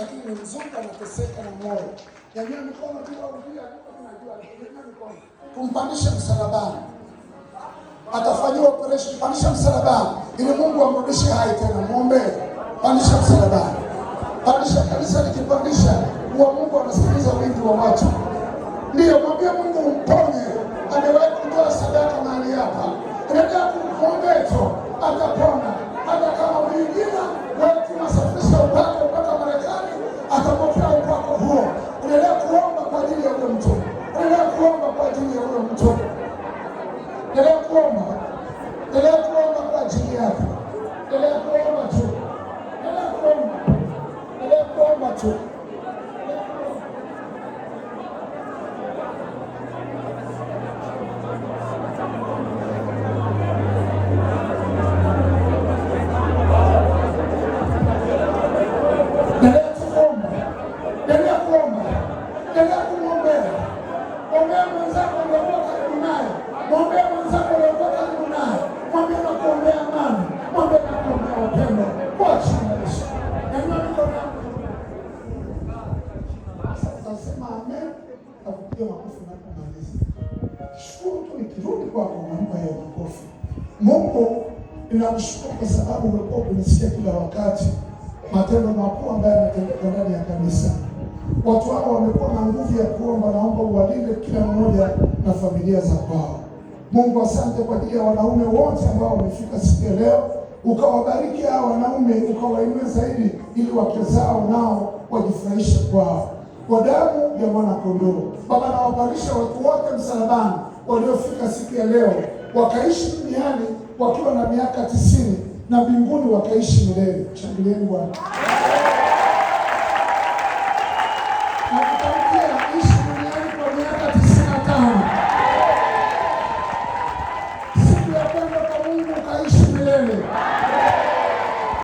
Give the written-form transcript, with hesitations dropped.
lakini ni mzungu anateseka na moyo. Nyanyua mikono bila ulia, tunajua nyanyua mikono. Tumpandishe msalabani. Atafanyiwa operation, pandisha msalabani ili Mungu amrudishe hai tena. Muombe, pandisha msalabani. Pandisha, kanisa likipandisha, huwa Mungu anasikiliza wingi wa watu. Ndio, mwambie Mungu umponye. Amewahi kutoa sadaka mahali hapa. Endelea kumwombea tu, atapona. Hata kama mwingine wewe tunasafirisha upako mpaka Marekani, atapokea upako huo. Endelea kuomba kwa ajili ya huyo mtu. Endelea kuomba kwa ajili ya huyo mtu. Endelea kuomba. Endelea kuomba kwa ajili yake. Endelea kuomba tu. Endelea kuomba. Endelea kuomba tu. Shukuru tu, nikirudi kwako mambo ya makofi. Mungu ninakushukuru kwa sababu umekuwa kunisikia kila wakati matendo makuu ambayo yanatendeka ndani ya kanisa. Watu hao wamekuwa na nguvu ya kuomba, naomba uwalinde kila mmoja na familia za kwao. Mungu, asante kwa ajili ya wanaume wote ambao wamefika siku ya leo. Ukawabariki hao wanaume, ukawainue zaidi ili wake zao nao wajifurahishe kwao kwa damu ya mwana kondoo. Baba, nawabariki watu wote msalabani waliofika siku ya leo, wakaishi duniani wakiwa na miaka 90 na mbinguni wakaishi milele. Shangilieni Bwana.